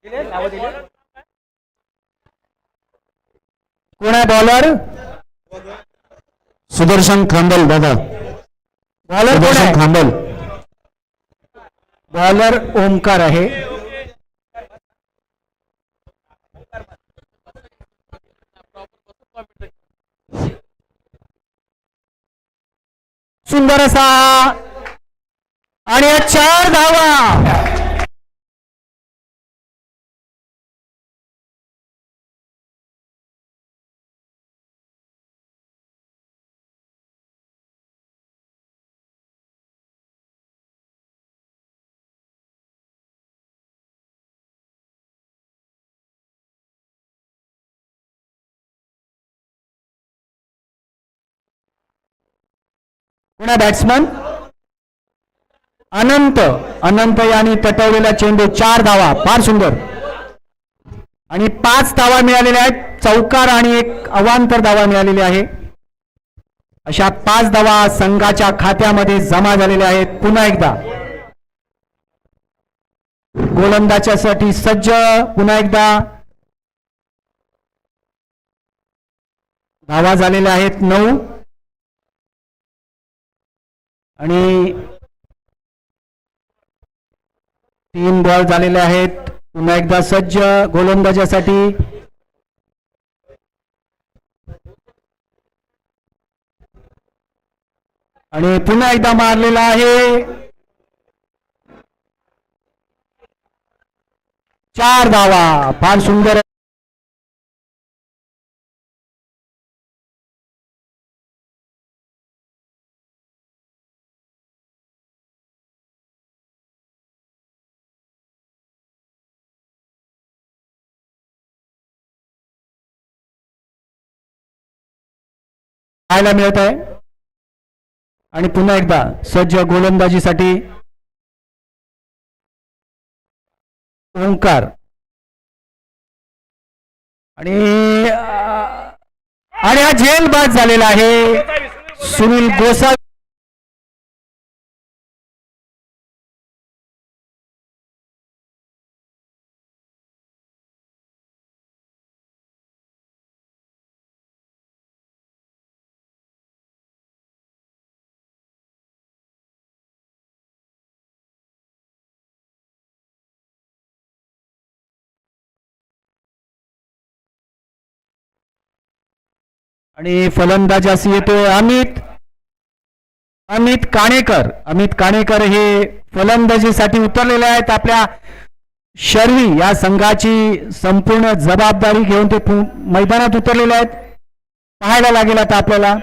कोण आहे बॉलर? सुदर्शन खांबल दादा. बॉलर कोण आहे? सुदर्शन खांबल. बॉलर ओमकार आहे. सुंदर असा आणि 4 धावा. पुन्हा बॅट्समन अनंत. अनंत यांनी तटवलेला चेंडू 4 धावा. फार सुंदर. आणि 5 धावा मिळालेल्या आहेत. चौकार आणि एक अवांतर धावा मिळालेली आहे. अशा 5 धावा संघाच्या खात्यामध्ये जमा झालेल्या आहेत. पुन्हा एकदा गोलंदाजासाठी सज्ज. पुन्हा एकदा धावा झालेल्या आहेत 9 आणि 3 बॉल झालेले आहेत. पुन्हा एकदा सज्ज गोलंदाजासाठी. आणि पुन्हा एकदा मारलेला आहे 4 धावा. फार सुंदर. पाहायला मिळत आहे. आणि पुन्हा एकदा सज्ज गोलंदाजीसाठी ओंकार. आणि हा झेलबाज झालेला आहे सुनील गोसावी. आणि फलंदाजास येतोय अमित काणेकर. अमित काणेकर हे फलंदाजीसाठी उतरलेले आहेत. आपल्या शर्वी या संघाची संपूर्ण जबाबदारी घेऊन ते मैदानात उतरलेले आहेत. पाहायला लागेल आता आपल्याला.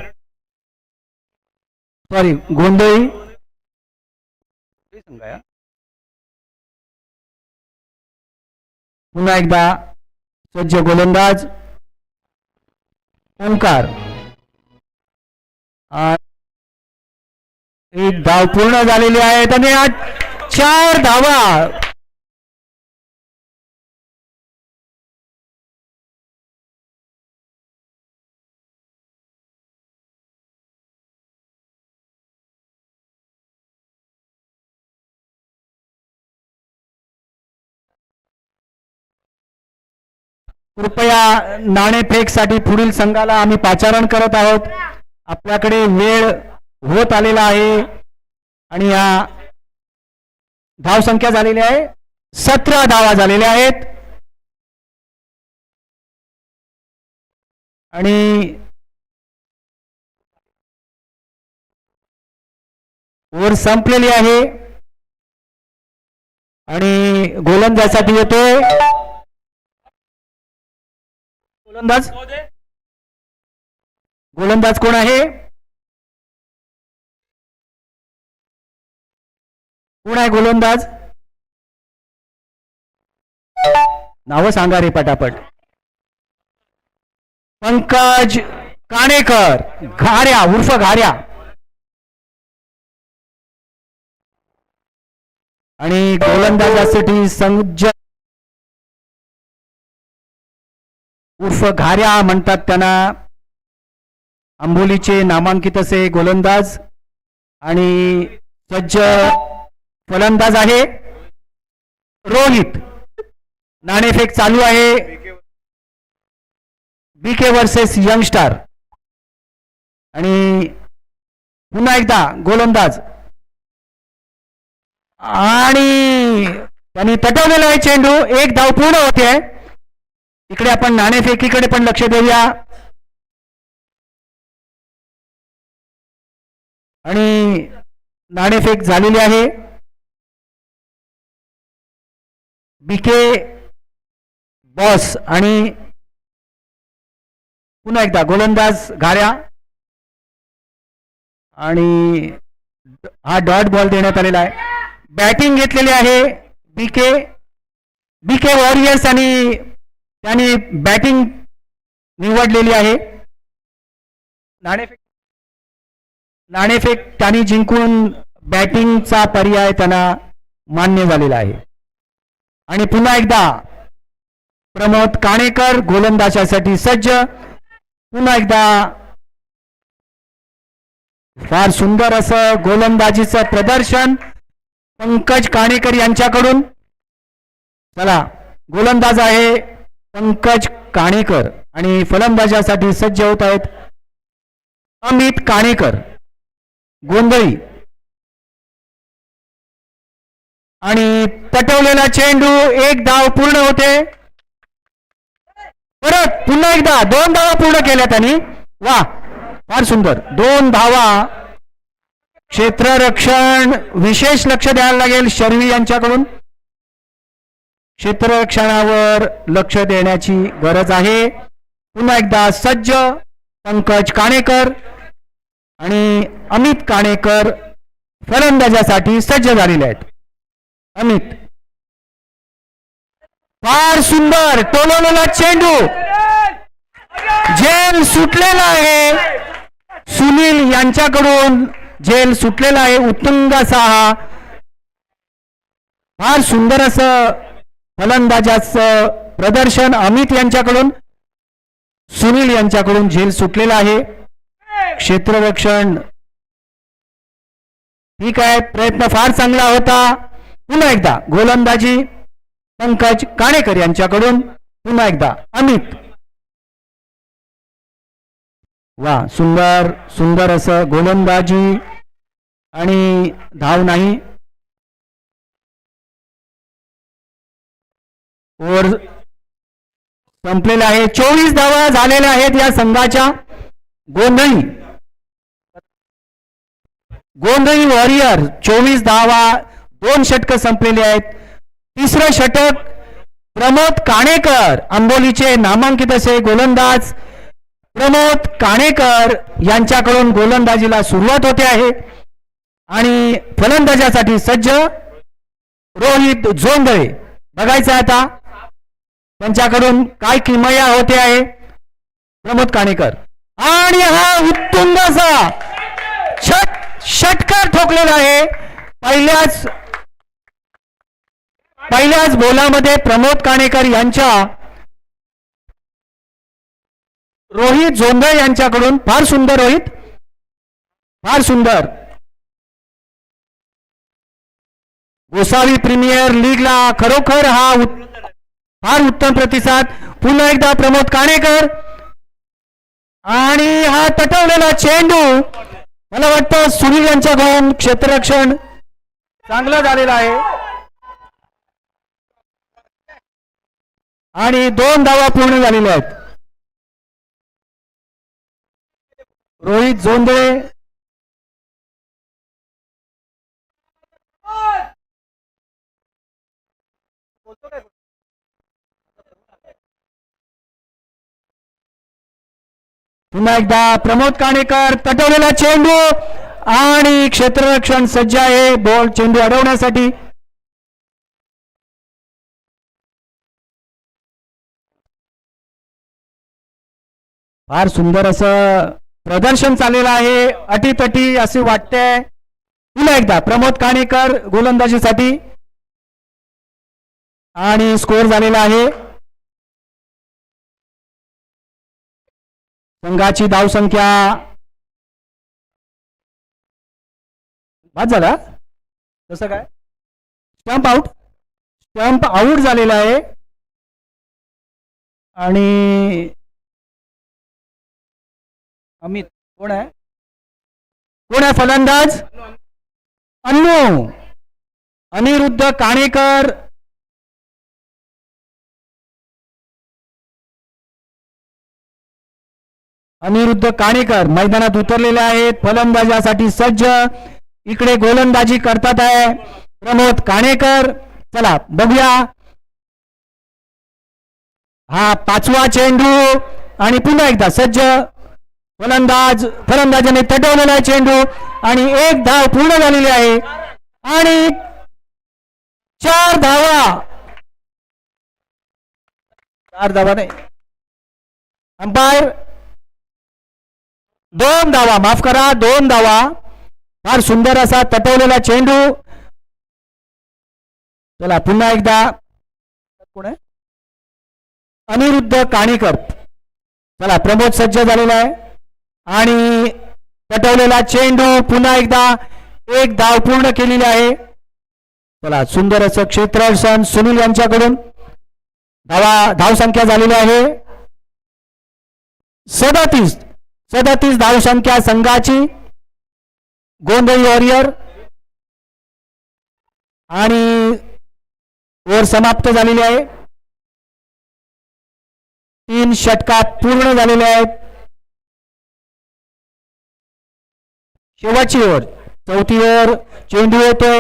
सॉरी, गोंधळी. पुन्हा एकदा सज्ज गोलंदाज ओंकार. एक धाव पूर्ण झालेली आहेत आणि 4 धावा. कृपया नाणेफेकसाठी पुढील संघाला आम्ही पाचारण करत आहोत. आपल्याकडे वेळ होत आलेला आहे. आणि या धावसंख्या झालेली आहे 17 धावा झालेल्या आहेत. आणि ओव्हर संपलेली आहे. आणि गोलंदाजासाठी येतोय गोलंदाज कोण आहे? कोण आहे गोलंदाज? नाव सांगा रे पटापट. पंकज काणेकर, घाऱ्या उर्फ घाऱ्या. आणि गोलंदाजासाठी संजय उर्फ घाऱ्या म्हणतात त्यांना. आंबोलीचे नामांकित असे गोलंदाज आणि सज्ज फलंदाज आहे रोहित. नाणेफेक चालू आहे. BK versus Youngstar. आणि पुन्हा एकदा गोलंदाज आणि त्यांनी तटवलेला आहे चेंडू. एक धाव पूर्ण होते. इकडे आपण नाणेफेकीकडे पण लक्ष देऊया. आणि नाणेफेक झालेली आहे. बीके बॉस आणि पुन्हा एकदा गोलंदाज घाऱ्या. आणि हा डॉट बॉल देण्यात आलेला आहे. बॅटिंग घेतलेली आहे बीके बीके वॉरियर्स आणि त्यांनी बॅटिंग निवडलेली आहे. नाणेफेक त्यांनी जिंकून बॅटिंगचा पर्याय त्यांना मान्य झालेला आहे. आणि पुन्हा एकदा प्रमोद काणेकर गोलंदाजासाठी सज्ज. पुन्हा एकदा फार सुंदर असं गोलंदाजीचं प्रदर्शन पंकज काणेकर यांच्याकडून. चला, गोलंदाज आहे पंकज काणेकर आणि फलंदाजासाठी सज्ज होत आहेत अमित काणेकर गोंधळी. आणि तटवलेला चेंडू. एक धाव पूर्ण होते. परत पुन्हा एकदा 2 धावा पूर्ण केल्या त्यांनी. वा, फार सुंदर. 2 धावा. क्षेत्ररक्षण विशेष लक्ष द्यायला लागेल शर्वी यांच्याकडून. क्षेत्ररक्षणावर लक्ष देण्याची गरज आहे. पुन्हा एकदा सज्ज पंकज काणेकर आणि अमित काणेकर फलंदाजासाठी सज्ज झालेले आहेत. अमित. फार सुंदर टोलवलेला चेंडू. झेल सुटलेला आहे. सुनील यांच्याकडून झेल सुटलेला आहे. उत्तुंग असा हा फार सुंदर असं फलंदाजाचं प्रदर्शन अमित यांच्याकडून. सुनील यांच्याकडून झेल सुटलेला आहे. क्षेत्ररक्षण ठीक आहे. प्रयत्न फार चांगला होता. पुन्हा एकदा गोलंदाजी पंकज काणेकर यांच्याकडून. पुन्हा एकदा अमित. वा, सुंदर सुंदर असं गोलंदाजी. आणि धाव नाही. ओव्हर संपलेला आहे. 24 धावा झालेल्या आहेत या संघाच्या. गोंधळी वॉरियर 24 धावा, 2 षटक संपलेली आहेत. तिसरं षटक प्रमोद काणेकर आंबोलीचे नामांकित असे गोलंदाज प्रमोद काणेकर यांच्याकडून गोलंदाजीला सुरुवात होते आहे. आणि फलंदाजासाठी सज्ज रोहित जोंधळे. बघायचं आता त्यांच्याकडून काय किमया होते आहे. प्रमोद काणेकर आणि हा उत्तुंग असा षटकार ठोकलेला आहे. पहिल्याच बोलामध्ये प्रमोद काणेकर यांच्या रोहित जोंधळे यांच्याकडून. फार सुंदर रोहित, फार सुंदर. गोसावी प्रीमियर लीगला खरोखर हा फार उत्तम प्रतिसाद. पुन्हा एकदा प्रमोद काणेकर आणि हा तटवलेला चेंडू. मला वाटतं सुनील यांच्याकडून क्षेत्ररक्षण चांगलं झालेलं आहे. आणि 2 धावा पूर्ण झालेल्या आहेत. रोहित जोंधळे पुन्हा एकदा प्रमोद काणेकर तटवलेला चेंडू आणि क्षेत्ररक्षण सज्ज आहे बॉल चेंडू अडवण्यासाठी. फार सुंदर असं प्रदर्शन चाललेलं आहे. अटीतटी असे वाटते. पुन्हा एकदा प्रमोद काणेकर गोलंदाजीसाठी आणि स्कोर झालेला आहे. संघाची धावसंख्या बाद झाला. तसं काय स्टंप आउट झालेला आहे. आणि अमित कोण आहे? कोण आहे फलंदाज? अन्नू. अनिरुद्ध काणेकर. अनिरुद्ध काणेकर मैदानात उतरलेले आहेत, फलंदाजासाठी सज्ज. इकडे गोलंदाजी करतात आहे प्रमोद काणेकर. चला बघूया, हा 5वा चेंडू आणि पुन्हा एकदा सज्ज फलंदाजाने तटवलेला आहे चेंडू आणि एक धाव पूर्ण झालेली आहे आणि 4 धावा. 4 धावा नाही, अंपायर 2 धावा, माफ करा 2 धावा. फार सुंदर असा तटवलेला चेंडू. चला पुन्हा एकदा, कोण आहे? अनिरुद्ध काणेकर. चला प्रमोद सज्ज झालेला आहे आणि तटवलेला चेंडू पुन्हा एकदा एक धाव पूर्ण केलेली आहे. चला सुंदर असं क्षेत्ररक्षण सुनील यांच्याकडून. धाव संख्या झालेली आहे 37 धाव संख्या संघाची. गोंधळी वॉरियर आणि ओव्हर समाप्त झालेली आहे. 3 षटका पूर्ण झालेले आहेत. शेवटची ओव्हर, 4थी ओव्हर. चेंडू येतोय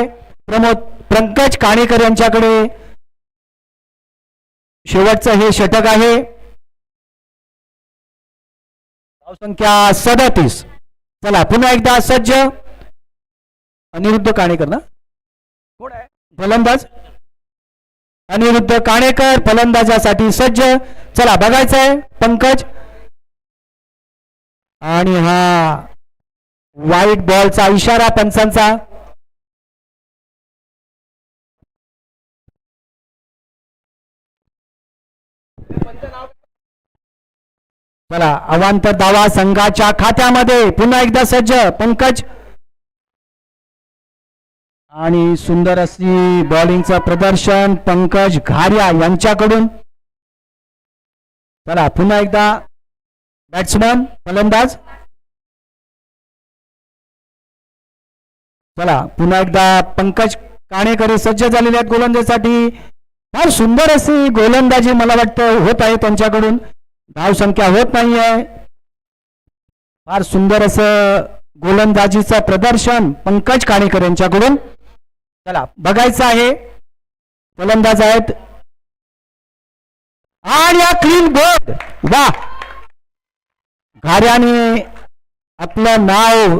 पंकज काणेकर यांच्याकडे. शेवटचं हे षटक आहे. धावसंख्या 37. चला पुन्हा एकदा सज्ज अनिरुद्ध काणेकर ना, कोण आहे फलंदाज? अनिरुद्ध काणेकर फलंदाजासाठी सज्ज. चला बघायचं आहे पंकज. आणि हा वाईट बॉलचा इशारा पंचांचा. चला अवांतर धावा संघाच्या खात्यामध्ये. पुन्हा एकदा सज्ज पंकज आणि सुंदर अशी बॉलिंगचं प्रदर्शन पंकज घारिया यांच्याकडून. चला पुन्हा एकदा बॅट्समन फलंदाज. चला पुन्हा एकदा पंकज काणेकर सज्ज झालेले आहेत गोलंदाजीसाठी. फार सुंदर अशी गोलंदाजी मला वाटतं होत आहे त्यांच्याकडून. धाव संख्या होत नाहीये. फार सुंदर असं गोलंदाजीचं प्रदर्शन पंकज काणेकर यांच्याकडून. चला बघायचं आहे, फलंदाज आहेत आणि या क्लीन बोर्ड. वा, घाऱ्याने आपलं नाव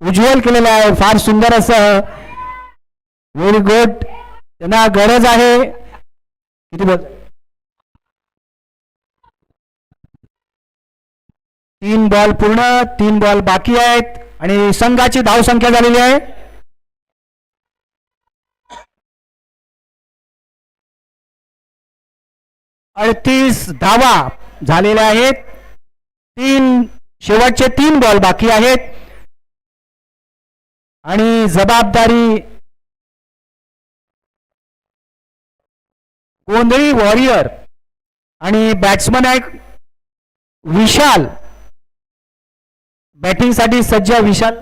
उज्ज्वल केलेलं आहे. फार सुंदर असं, व्हेरी गुड. त्यांना गरज आहे. किती बॉल? 3 बॉल पूर्ण, 3 बॉल बाकी आहेत आणि संघाची धाव संख्या झालेली आहे 38 धावा झालेल्या आहेत. शेवटचे 3 बॉल बाकी आहेत आणि जबाबदारी गोंधळी वॉरियर आणि बॅट्समन आहे विशाल. बॅटिंग साठी सज्ज विशाल.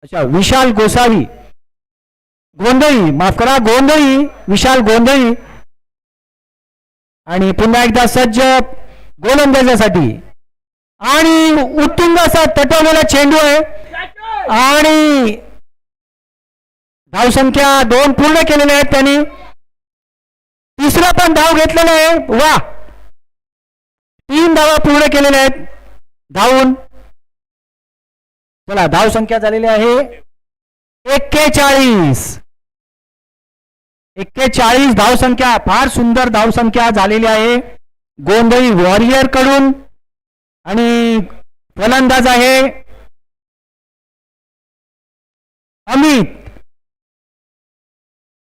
अच्छा, विशाल गोसावी. गोंधळी, माफ करा, गोंधळी, विशाल गोंधळी. आणि पुन्हा एकदा सज्ज गोलंदाजासाठी आणि उत्तुंग असा तटवलेला चेंडू आहे आणि धावसंख्या 2 पूर्ण केलेले आहेत त्यांनी. तिसरा पण धाव घेतलेला आहे. वा, 3 धावा पूर्ण केलेल्या आहेत धावून. चला धाव संख्या झालेली आहे 41. 41 धाव संख्या. फार सुंदर धाव संख्या झालेली आहे गोंधळी वॉरियर कडून. आणि फलंदाज आहे अमित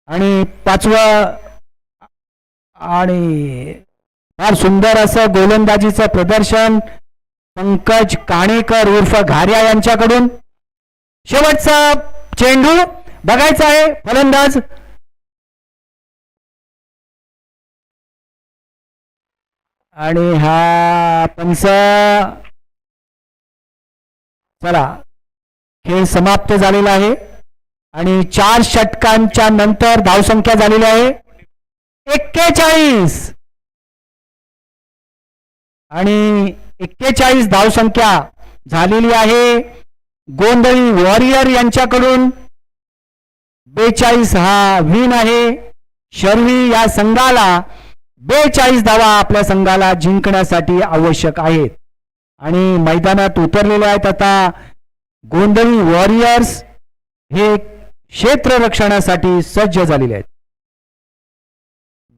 आणि 5वं. आणि फार सुंदर असं गोलंदाजीचं प्रदर्शन पंकज काणेकर उर्फ घारिया यांच्याकडून. शेवटचा चेंडू बघायचा आहे फलंदाज आणि हा पंच. चला, खेळ समाप्त झालेला आहे आणि 4 षटकांच्या नंतर धावसंख्या झालेली आहे 41 आणि 41 धावसंख्या झालेली आहे. गोंधळी वॉरियर यांच्याकडून 42 हा विन आहे. शर्वी या संघाला 42 धावा आपल्या संघाला जिंकण्यासाठी आवश्यक आहेत आणि मैदानात उतरलेले आहेत आता गोंधळी वॉरियर्स. हे क्षेत्ररक्षणासाठी सज्ज झालेले आहेत.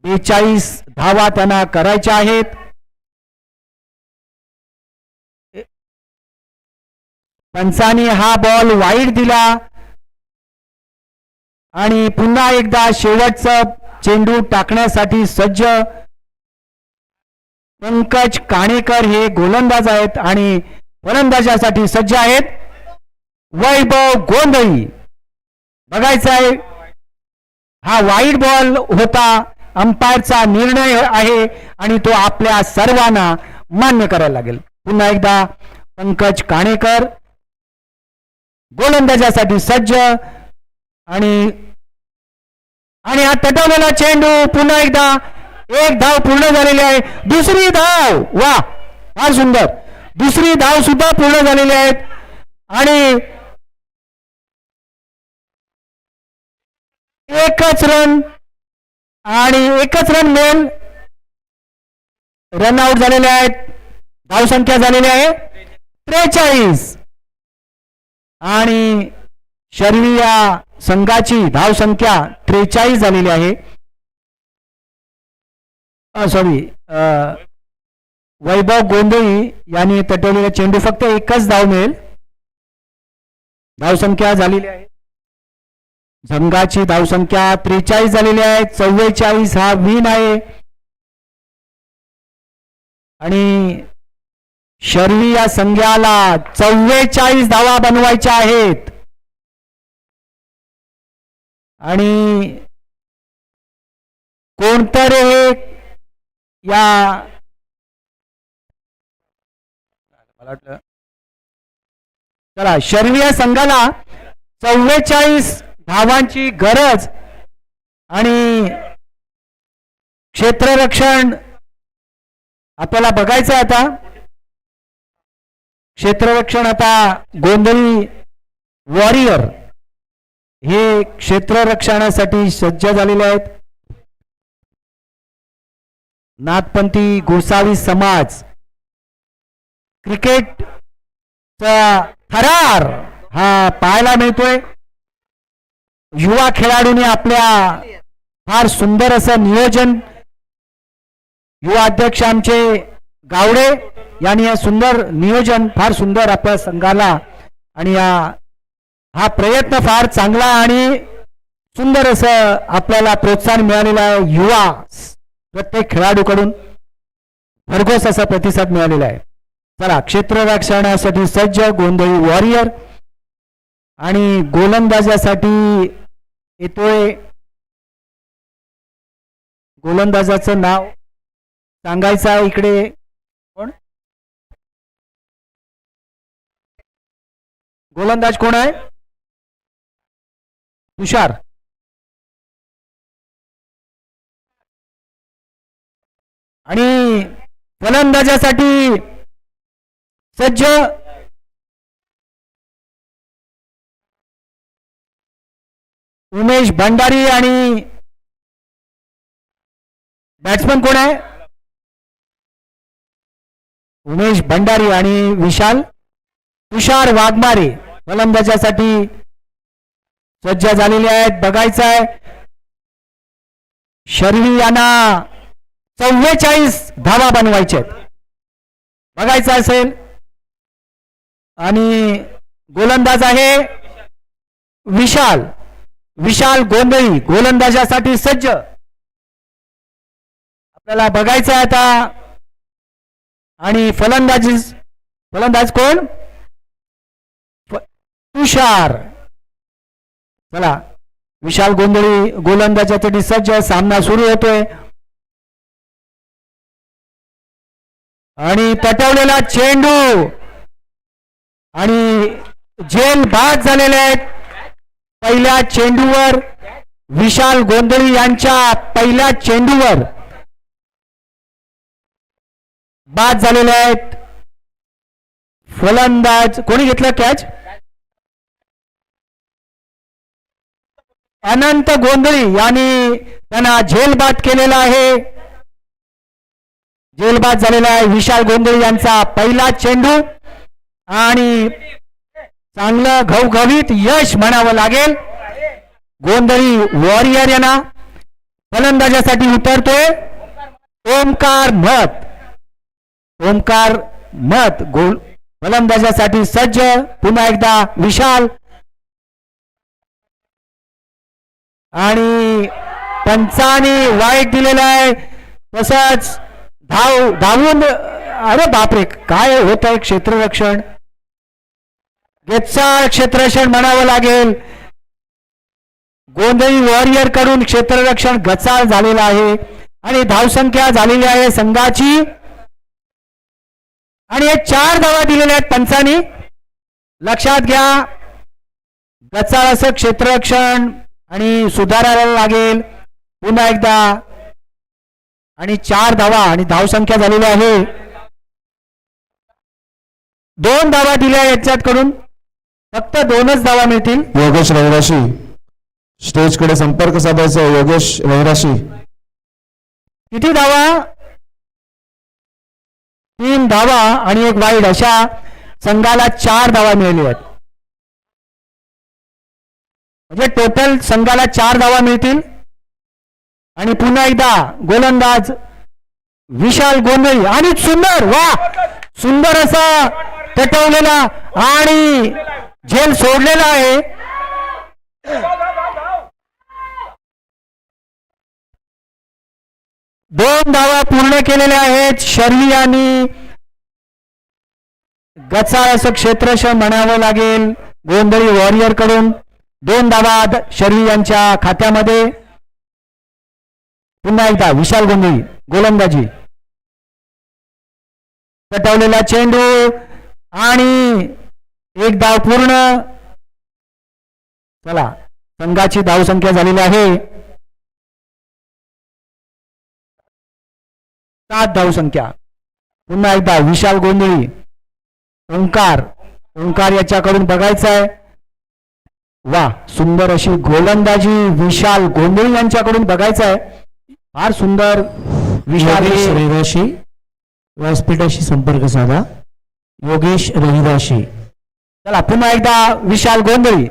42 धावा त्यांना करायच्या आहेत. पंचानी हा बॉल वाईड दिला आणि पुन्हा एकदा शेवटचा चेंडू टाकण्यासाठी सज्ज पंकज काणेकर हे गोलंदाज आहेत आणि फलंदाजासाठी सज्ज आहेत वैभव गोंधळी. बघायचं आहे, हा वाईड बॉल होता. अंपायरचा निर्णय आहे आणि तो आपल्या सर्वांना मान्य करायला लागेल. पुन्हा एकदा पंकज काणेकर गोलंदाजासाठी सज्ज आणि हा तटवलेला चेंडू पुन्हा एकदा एक धाव पूर्ण झालेली आहे. दुसरी धाव, वा, फार सुंदर. दुसरी धाव सुद्धा पूर्ण झालेली आहेत आणि एकच रन मिळेल. रन आउट झालेले आहेत. धावसंख्या झालेली आहे 43 आणि शर्वी या संघाची धावसंख्या 43 झालेली आहे. सॉरी, वैभव गोंधळी यांनी तटवलेला चेंडू फक्त एकच धाव मिळेल. धावसंख्या झालेली आहे. संघाची धावसंख्या 43 झालेली आहे. 44 हा विन आहे आणि शर्वी या संघाला 44 धावा बनवायच्या आहेत आणि कोणतरी या मला वाटलं, चला, शर्वी या संघाला 44 धावांची गरज आणि क्षेत्ररक्षण आपल्याला बघायचं आहे. आता क्षेत्ररक्षण आता गोंधळी वॉरियर हे क्षेत्ररक्षणासाठी सज्ज झालेले आहेत. नाथपंथी गोसावी समाज क्रिकेटचा थरार हा पाहायला मिळतोय. युवा खेळाडूंनी आपल्या फार सुंदर असं नियोजन, युवा अध्यक्ष आमचे गावडे यांनी हे सुंदर नियोजन, फार सुंदर आपल्या संघाला आणि हा प्रयत्न फार चांगला आणि सुंदर असं आपल्याला प्रोत्साहन मिळालेलं आहे. युवा प्रत्येक खेळाडूकडून भरघोस असा प्रतिसाद मिळालेला आहे. चला, क्षेत्ररक्षणासाठी सज्ज गोंधळी वॉरियर आणि गोलंदाजासाठी येतोय, गोलंदाजाचं नाव सांगायचं आहे इकडे. कोण गोलंदाज कोण आहे? तुषार. आणि फलंदाजासाठी सज्ज उमेश भंडारी आणि बॅट्समन कोण आहे? उमेश भंडारी आणि विशाल तुषार वाघमारे फलंदाजासाठी सज्ज झालेले आहेत. बघायचं आहे, शर्वी यांना 44 धावा बनवायचे आहेत. बघायचं असेल आणि गोलंदाज आहे विशाल गोंधळी गोलंदाजासाठी सज्ज. आपल्याला बघायचं आहे आता. आणि फलंदाज कोण? तुषार. चला, विशाल गोंधळी गोलंदाजासाठी सज्ज. सामना सुरू होतोय. आणि तटवलेला चेंडू आणि झेल बाद झालेले आहेत. पहिल्या चेंडूवर विशाल गोंधळी यांच्या पहिल्या चेंडूवर बाद झालेले आहेत. फलंदाज कोणी घेतलं कॅच? अनंत गोंधळी यांनी त्यांना झेलबाद केलेला आहे. झेलबाद झालेला आहे विशाल गोंधळी यांचा पहिला चेंडू आणि चांगलं घवघवीत यश म्हणावं लागेल. गोंधळी वॉरियर यांना फलंदाजासाठी उतरतोय ओमकार मत. ओमकार मत फलंदाजासाठी सज्ज. पुन्हा एकदा विशाल आणि पंचाने वाईट दिलेला आहे. तसंच धावून अरे बापरे काय होत आहे क्षेत्ररक्षण. गेटचा क्षेत्ररक्षण म्हणावं लागेल. गोंधळी वॉरियर कडून क्षेत्ररक्षण गचाळ झालेला आहे आणि धावसंख्या झालेली आहे संघाची. आणि हे 4 धावा दिलेल्या आहेत पंचांनी. लक्षात घ्या गचाळ असं क्षेत्ररक्षण आणि सुधारायला लागेल पुन्हा एकदा. आणि 4 धावा आणि धावसंख्या झालेली आहे. 2 धावा दिल्या याच्याकडून फक्त 2च धावा मिळतील. योगेश रहिवाशी स्टेजकडे संपर्क साधायचा. योगेश रहिवाशी किती धावा? 3 धावा आणि 1 वाईड अशा संघाला 4 धावा मिळाल्या आहेत. म्हणजे टोटल संघाला 4 धावा मिळतील. आणि पुन्हा एकदा गोलंदाज विशाल गोंधळी आणि सुंदर सुंदर असा तटवलेला आणि झेल सोडलेला आहे. दोन धावा पूर्ण केलेल्या आहेत. शर्वी यांनी गचाळ असं क्षेत्ररक्षण म्हणावं लागेल. गोंधळी वॉरियर कडून 2 धावा शर्वी यांच्या खात्यामध्ये. पुन्हा एकदा विशाल गोंधळी गोलंदाजी. तटवलेला चेंडू आणि 1 धाव पूर्ण. चला संघाची धावसंख्या झालेली आहे 7 धावसंख्या. पुन्हा एकदा विशाल गोंधळी ओंकार याच्याकडून बघायचं आहे. सुंदर अशी गोलंदाजी विशाल गोंधळी यांच्याकडून बघायचं आहे. फार सुंदर. विशाल रहिवाशी व्यासपीठाशी संपर्क साधा. योगेश रहिवाशी. चला पुन्हा एकदा विशाल गोंधळी.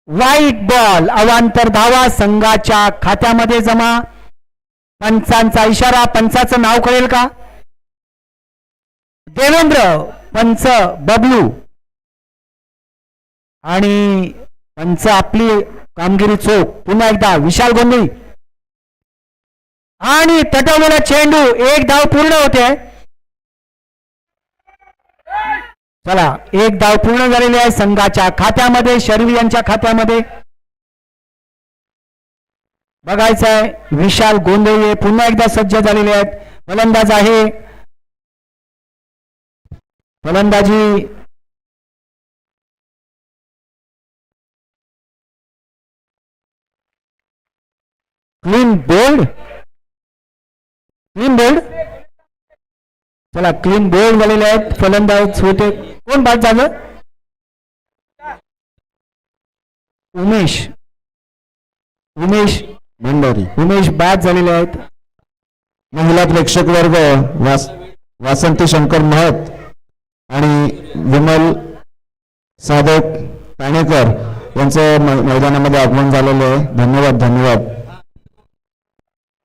White ball. अवांतर धावा संघाच्या खात्यामध्ये जमा. पंचांचा इशारा. पंचाचं नाव कळेल का? देवेंद्र पंच बबलू. आणि पंच आपली कामगिरी चोख. पुन्हा एकदा विशाल गोंधळी आणि तटवलेला चेंडू. 1 धाव पूर्ण होते. चला 1 धाव पूर्ण झालेली आहे संघाच्या खात्यामध्ये. शर्वी यांच्या खात्यामध्ये बघायचं आहे. विशाल गोंधळी पुन्हा एकदा सज्ज झालेले आहेत. फलंदाज आहे. फलंदाजी क्लीन बोल्ड. चला क्लीन बोल्ड झालेले आहेत. फलंदाज होते कोण बाद झालं? उमेश भंडारी. उमेश बाद झालेले आहेत. महिला प्रेक्षक वर्ग वासंती शंकर महत आणि विमल साधक पाणेकर यांचं मैदानामध्ये आगमन झालेलं आहे. धन्यवाद.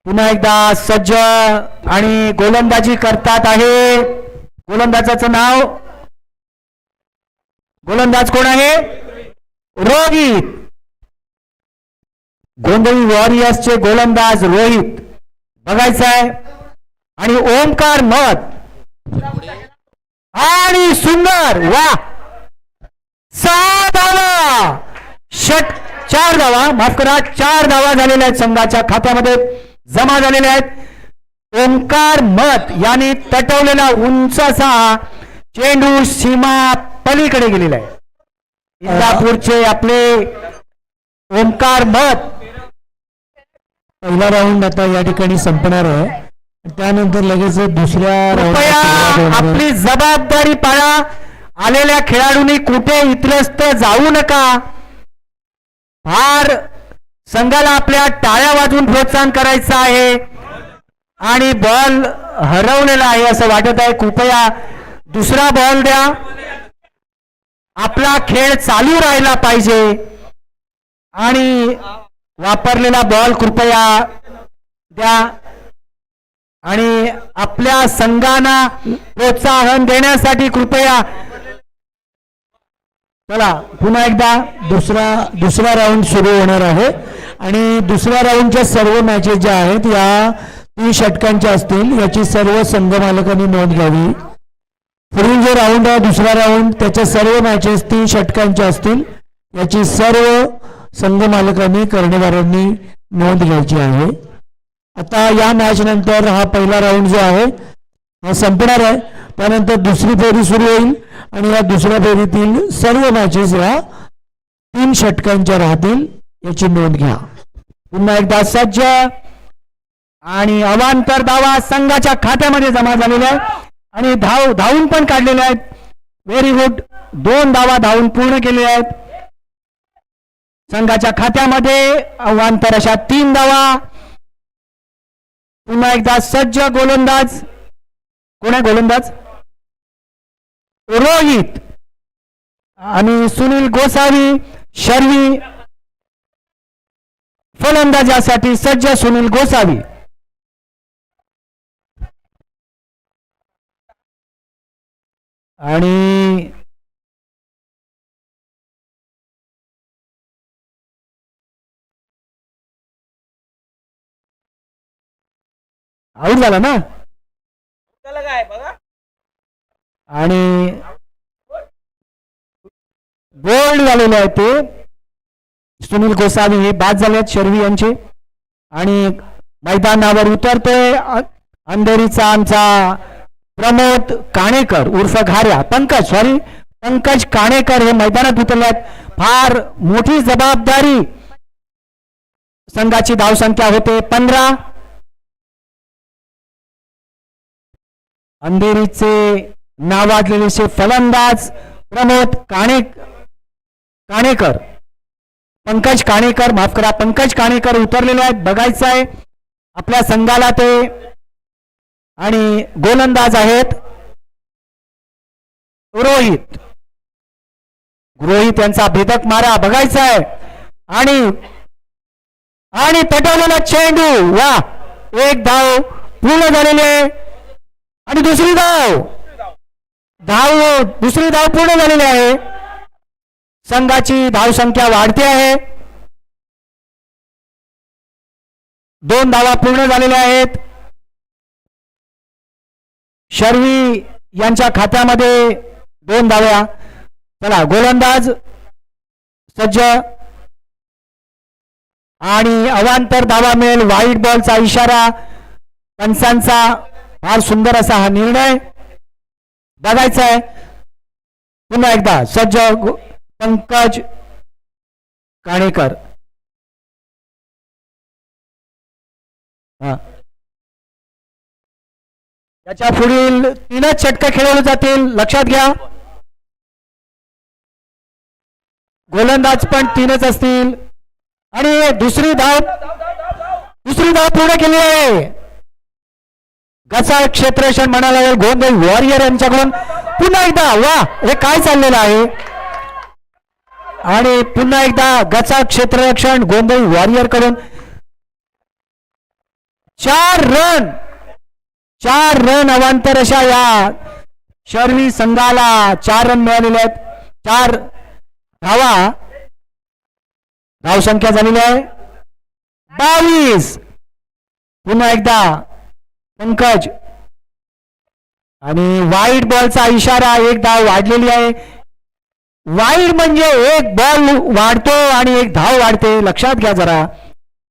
पुन्हा एकदा सज्ज आणि गोलंदाजी करतात आहे. गोलंदाजाचं नाव. गोलंदाज कोण आहे? रोहित. गोंधळी वॉरियर्सचे गोलंदाज रोहित बघायचं आहे. आणि ओमकार मत आणि सुंदर 6 धावा. 4 धावा माफ करा 4 धावा झालेल्या आहेत संघाच्या खात्यामध्ये जमा झालेल्या आहेत. ओंकार मत याने तटवलेला उंच असा चेंडू सीमा पलीकडे गेलेला आहे. इंदापूरचे आपले ओंकार मत. पहिला राऊंड आता या ठिकाणी संपणार आहे. त्यानंतर लगेच दुसऱ्या कृपया राऊंड आपली जबाबदारी पाळा. आलेल्या खेळाडूंनी कुठे इतरस्त जाऊ नका. फार संघाला आपल्या टाळ्या वाजवून प्रोत्साहन करायचं आहे आणि बॉल हरवलेला आहे असं वाटत आहे. कृपया दुसरा बॉल द्या. आपला खेळ चालू राहिला पाहिजे आणि वापरलेला बॉल कृपया द्या आणि आपल्या संघांना प्रोत्साहन देण्यासाठी कृपया. चला पुन्हा एकदा दुसरा राऊंड सुरू होणार आहे आणि दुसऱ्या राऊंडच्या सर्व मॅचेस ज्या आहेत या 3 षटकांच्या असतील. याची सर्व संघ मालकांनी नोंद घ्यावी. पुढील जो राऊंड आहे दुसरा राऊंड त्याच्या सर्व मॅचेस 3 षटकांच्या असतील. याची सर्व संघ मालकांनी कर्णधारांनी नोंद घ्यायची आहे. आता या मॅच नंतर हा पहिला राऊंड जो आहे हा संपणार आहे. त्यानंतर दुसरी फेरी सुरू होईल आणि या दुसऱ्या फेरीतील सर्व मॅचेस या 3 षटकांच्या राहतील. याची नोंद घ्या. पुन्हा एकदा सज्ज आणि अवांतर धावा संघाच्या खात्यामध्ये जमा झालेल्या आहेत आणि धावून पण काढलेल्या आहेत. Very good. 2 धावा धावून पूर्ण केलेल्या आहेत. संघाच्या खात्यामध्ये अवांतर अशा 3 धावा. पुन्हा एकदा सज्ज गोलंदाज. कोण आहे गोलंदाज? रोहित आणि सुनील गोसावी. शर्वी फलंदाजासाठी सज्ज सुनील गोसावी. आणि आऊट झाला ना. आणि बोल्ड झालेले आहे ते. सुनील गोसावी हे बाद झाले आहेत शर्वी यांचे आणि मैदानावर उतरतोय अंधेरीचा आमचा प्रमोद काणेकर उर्फ घाऱ्या. पंकज काणेकर हे मैदानात उतरले आहेत. फार मोठी जबाबदारी. संघाची धावसंख्या होते 15. अंधेरीचे नावाजलेले फलंदाज प्रमोद काणेकर पंकज काणेकर माफ करा पंकज काणेकर उतरलेले आहेत. बघायचं आहे आपल्या संघाला ते. आणि गोलंदाज आहेत रोहित यांचा भेदक मारा बघायचा आहे. आणि तटवलेला चेंडू. वा. 1 धाव पूर्ण झालेली आहे आणि दुसरी धाव पूर्ण झालेली आहे. संघाची धावसंख्या वाढते आहे. 2 धावा पूर्ण झालेल्या आहेत. शर्वी यांच्या खात्यामध्ये 2 धावा. चला गोलंदाज सज्ज आणि अवांतर धावा मिळेल. व्हाईट बॉलचा इशारा पंचांचा. फार सुंदर असा हा निर्णय. बघायचा आहे पुन्हा एकदा सज्ज पंकज काणेकर. याच्या पुढील 3च षटके खेळवले जातील लक्षात घ्या. गोलंदाज पण 3च असतील. आणि दुसरी धाव पूर्ण केली आहे. गचा क्षेत्ररक्षण म्हणायला लागेल गोंधळ वॉरियर यांच्याकडून. पुन्हा एकदा वा. हे काय चाललेलं आहे. आणि पुन्हा एकदा गचा क्षेत्ररक्षण गोंधळ वॉरियर कडून. 4 रन अवांतर अशा या शर्वी संघाला 4 रन मिळालेले आहेत. 4 धावा धावसंख्या झालेली आहे 22. पुन्हा एकदा पंकज आणि व्हाईट बॉलचा इशारा. 1 धाव वाढलेली आहे. वाईड म्हणजे 1 बॉल वाढतो आणि 1 धाव वाढते. लक्षात घ्या जरा.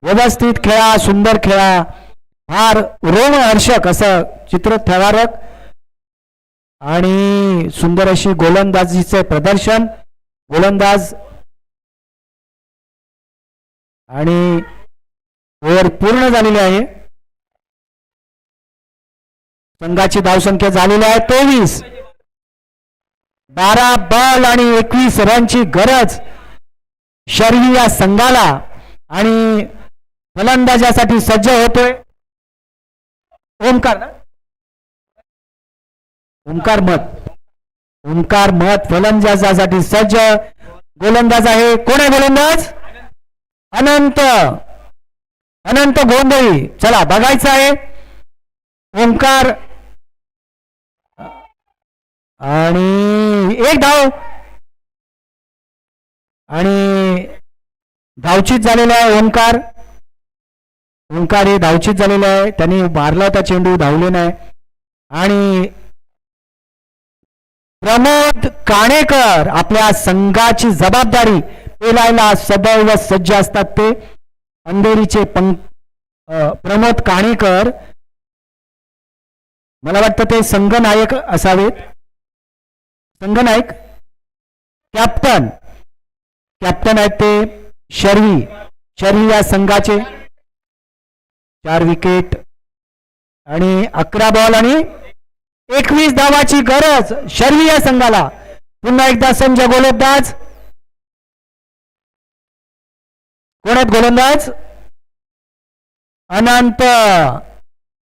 व्यवस्थित खेळा. सुंदर खेळा. फार रोमहर्षक असं चित्र थरारक आणि सुंदर अशी गोलंदाजीचे प्रदर्शन. गोलंदाज आणि ओव्हर पूर्ण झालेली आहे. संघाची धावसंख्या झालेली आहे 23. 12 बॉल आणि 21 रनची गरज शर्वी या संघाला आणि फलंदाजासाठी सज्ज होतोय ओमकार ना, ओमकार मत फलंदाजासाठी सज्ज. गोलंदाज आहे, कोण आहे गोलंदाज? अनंत गोंधळी. चला बघायचं आहे ओमकार आणि एक धाव आणि धावचीत झालेला आहे ओमकार हे धावचीत झालेलं आहे. त्यांनी मारला होता चेंडू, धावले नाही. आणि प्रमोद काणेकर आपल्या संघाची जबाबदारी पेलायला सदैव सज्ज असतात. ते अंधेरीचे प्रमोद काणेकर, मला वाटतं ते संघनायक असावेत. संघनायक कॅप्टन आहेत ते शर्वी या संघाचे. 4 विकेट आणि 11 बॉल आणि 21 धावाची गरज शर्वी या संघाला. पुन्हा एकदा संजय गोलंदाज. कोण आहेत गोलंदाज? अनंत.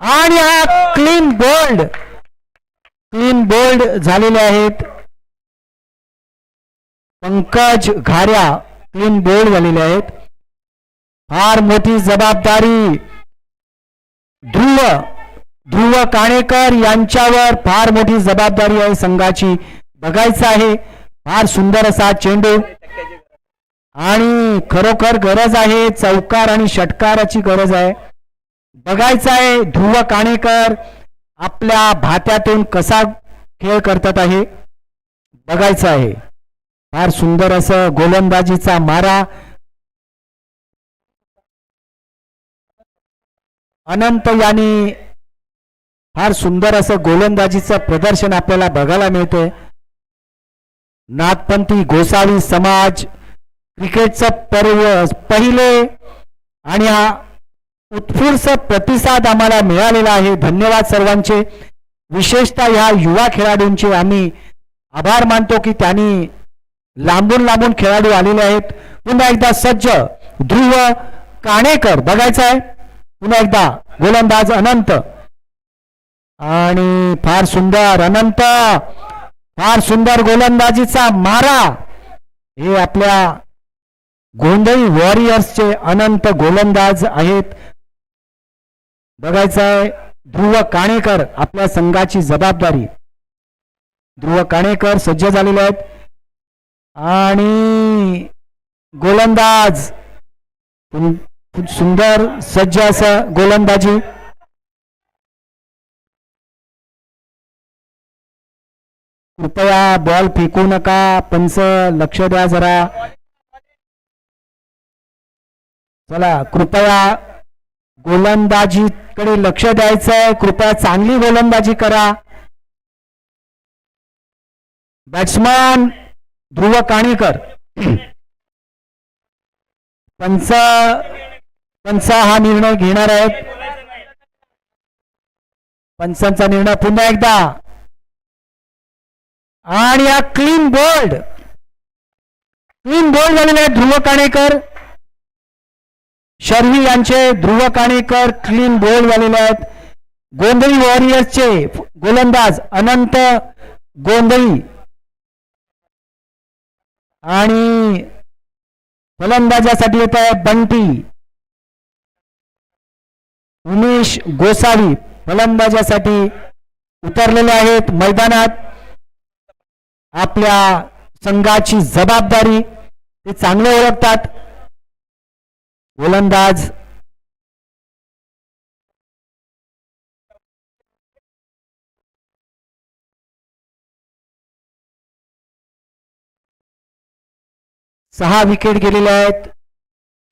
आणि हा क्लीन बोल्ड झालेले आहेत. पंकज घाऱ्या क्लीन बोल्ड झालेले आहेत. फार मोठी जबाबदारी ध्रुव काणेकर यांच्यावर फार मोठी जबाबदारी आहे संघाची. बघायचं आहे फार सुंदर असा चेंडू आणि खरोखर गरज आहे चौकार आणि षटकाराची गरज आहे. बघायचं आहे ध्रुव काणेकर आपल्या भात्यातून कसा खेळ करतात आहे. बघायचं आहे फार सुंदर असं गोलंदाजीचा मारा. अनंत यांनी फार सुंदर असं गोलंदाजीचं प्रदर्शन आपल्याला बघायला मिळतंय. नागपंथी गोसावी समाज क्रिकेटचं पहिले आणि हा उत्स्फूर्त प्रतिसाद आम्हाला मिळालेला आहे. धन्यवाद सर्वांचे. विशेषतः ह्या युवा खेळाडूंचे आम्ही आभार मानतो की त्यांनी लांबून खेळाडू आलेले आहेत. पुन्हा एकदा सज्ज ध्रुव काणेकर. बघायचं आहे पुन्हा एकदा गोलंदाज अनंत आणि फार सुंदर अनंत, फार सुंदर गोलंदाजीचा मारा. हे आपल्या गोंधळी वॉरियर्सचे अनंत गोलंदाज आहेत. बघायचं आहे ध्रुव काणेकर आपल्या संघाची जबाबदारी. ध्रुव काणेकर सज्ज झालेले आहेत आणि गोलंदाज खूप सुंदर सज्ज असं गोलंदाजी. कृपया बॉल फेकू नका, पंच लक्ष द्या जरा. चला कृपया गोलंदाजीकडे लक्ष द्यायचंय. कृपया चांगली गोलंदाजी करा. बॅट्समन ध्रुव काणेकर. पंच हा निर्णय घेणार आहेत. पंचांचा निर्णय पुन्हा एकदा आणि हा क्लीन बोल्ड झालेले आहे ध्रुव काणेकर. शर्वी यांचे ध्रुव काणेकर क्लीन बोल्ड झालेले आहेत. गोंधळी वॉरियर्सचे गोलंदाज अनंत गोंधळी आणि फलंदाजासाठी येत आहे बंटी. उमेश गोसावी फलंदाजासाठी उतरलेले आहेत मैदानात. आपल्या संघाची जबाबदारी ते चांगले ओळखतात. गोलंदाज सहा विकेट गेलेले आहेत.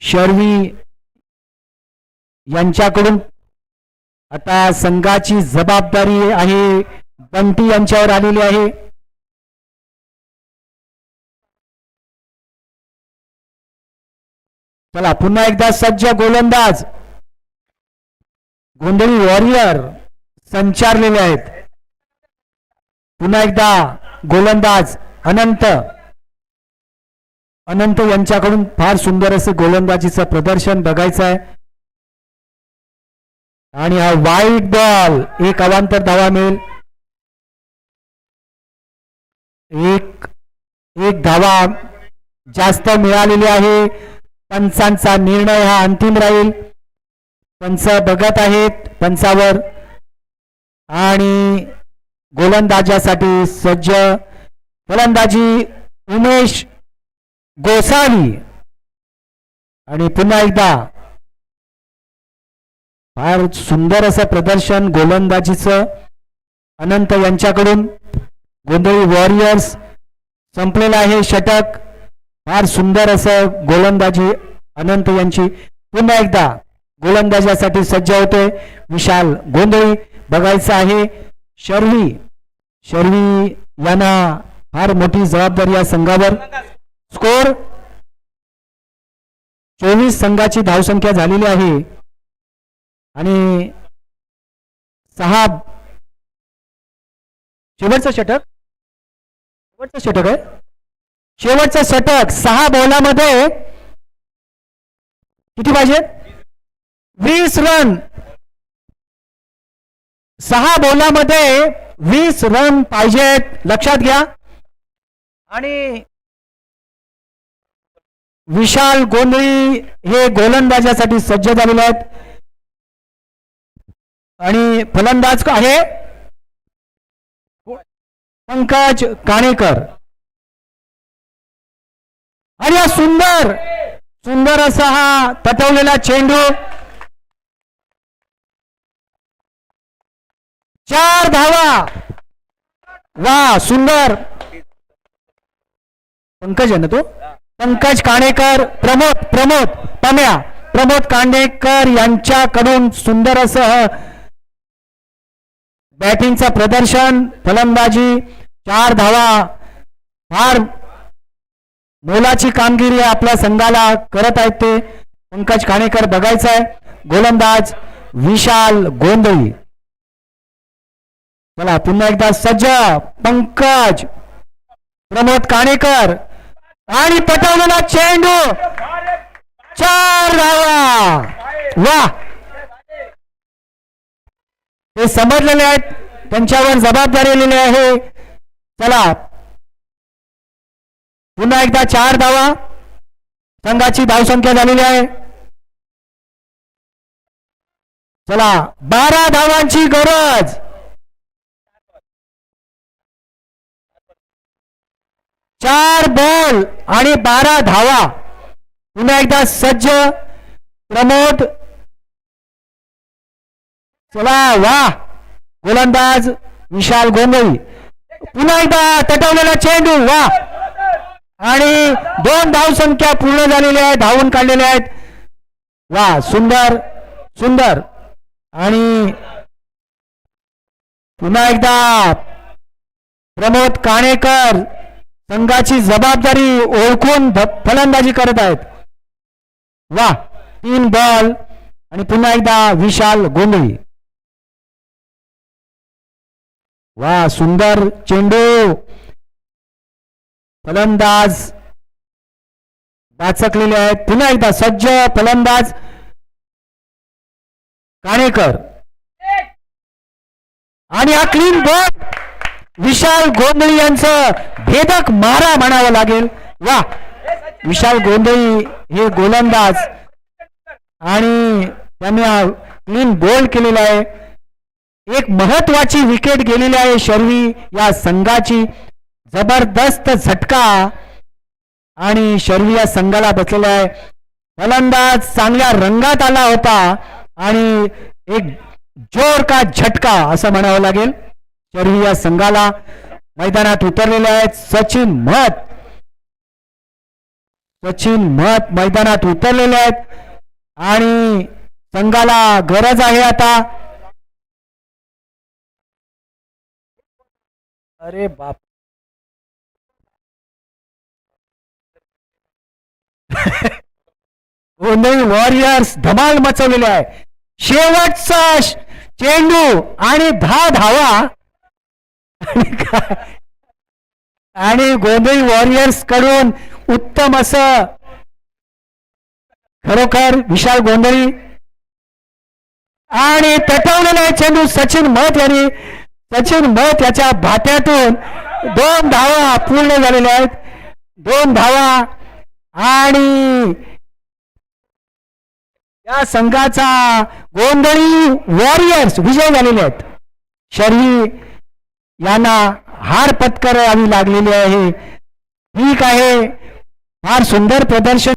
शर्वी यांच्याकडून आता संघाची जबाबदारी आहे बंटी यांच्यावर आलेली आहे. चला पुन्हा एकदा सज्ज गोलंदाज गोंधळी वॉरियर संचारलेले आहेत. पुन्हा एकदा गोलंदाज अनंत यांच्याकडून फार सुंदर असे गोलंदाजीचं प्रदर्शन बघायचं आहे. आणि हा वाईट बॉल, एक अवांतर धावा मिळेल. एक धावा जास्त मिळालेली आहे. पंचांचा निर्णय हा अंतिम राहील. पंच बघत आहेत पंचावर. आणि गोलंदाजासाठी सज्ज फलंदाजी उमेश गोसावी. आणि पुन्हा एकदा फार सुंदर असं प्रदर्शन गोलंदाजीचं अनंत यांच्याकडून. गोंधळी वॉरियर्स संपलेलं आहे षटक. फार सुंदर असं गोलंदाजी अनंत यांची. पुन्हा एकदा गोलंदाजासाठी सज्ज होतोय विशाल गोंधळी. बघायचं आहे शर्वी यांना फार मोठी जबाबदारी या संघावर. स्कोर 24 संघाची धावसंख्या झालेली आहे. आणि 6 शेवटचं षटक आहे. शेवटचं षटक 6 बॉलामध्ये किती पाहिजे? 20 रन. 6 बॉलामध्ये 20 रन पाहिजेत, लक्षात घ्या. आणि विशाल गोंधळी हे गोलंदाजासाठी सज्ज झालेले आहेत. आणि फलंदाज आहे पंकज काणेकर. आणि हा सुंदर असा हा तटवलेला चेंडू. 4 धावा. वा, सुंदर. पंकज आहे ना तो? पंकज काणेकर. प्रमोद काणेकर यांच्याकडून सुंदर असं बॅटिंगचं प्रदर्शन. फलंदाजी 4 धावा. फार मोलाची कामगिरी आपल्या संघाला करत आहेत ते पंकज काणेकर. बघायचं आहे गोलंदाज विशाल गोंधळी. चला पुन्हा एकदा सज्ज पंकज, प्रमोद काणेकर. आणि पटवलेला चेंडू. 4 धावा. वा, ते समजलेले आहेत, त्यांच्यावर जबाबदारी आलेली आहे. चला पुन्हा एकदा 4 धावा. संघाची धावसंख्या झालेली आहे. चला 12 धावांची गरज. 4 बॉल आणि 12 धावा. पुन्हा एकदा सज्ज प्रमोद. चला, वा, गोलंदाज विशाल गोंधळी. पुन्हा एकदा तटवलेला चेंडू. वा, आणि 2 धावसंख्या पूर्ण झालेली आहे, धावून काढलेले आहेत. वा, सुंदर. आणि पुन्हा एकदा प्रमोद काणेकर संघाची जबाबदारी ओळखून फलंदाजी करत आहेत. वा, 3 बॉल. आणि पुन्हा एकदा विशाल गोंधळी. वा, सुंदर चेंडू. फलंदाज वाचकलेले आहेत. पुन्हा एकदा सज्ज फलंदाज काणेकर. आणि हा क्लीन बॉल. विशाल गोंधळी यांचं भेदक मारा म्हणावं लागेल. वा, विशाल गोंधळी हे गोलंदाज. आणि त्यांनी क्लीन बॉल केलेला आहे. एक महत्वाची विकेट गेलेली आहे शर्वी या संघाची. जबरदस्त झटका. आणि शर्वी या संघाला बसलेला आहे. फलंदाज चांगल्या रंगात आला होता. आणि एक जोर का झटका असं म्हणावं लागेल. शर्वी या संघाला मैदानात उतरलेले आहेत. सचिन महत मैदानात उतरलेले आहेत. आणि संघाला गरज आहे आता अरे बाप गोंधळी वॉरियर्स धमाल मचवलेले आहे. शेवटचा चेंडू आणि 10 धावा आणि गोंधळी वॉरियर्स कडून उत्तम असं खरोखर विशाल गोंधळी आणि पेटवलेला चेंडू सचिन मत याच्या भात्यातून 2 धावा पूर्ण झालेल्या आहेत. 2 धावा आणि या संघाचा गोंधळी वॉरियर्स विजय झालेले आहेत. शर्वी यांना हार पत्करावी लागलेली आहे. ठीक आहे, फार सुंदर प्रदर्शन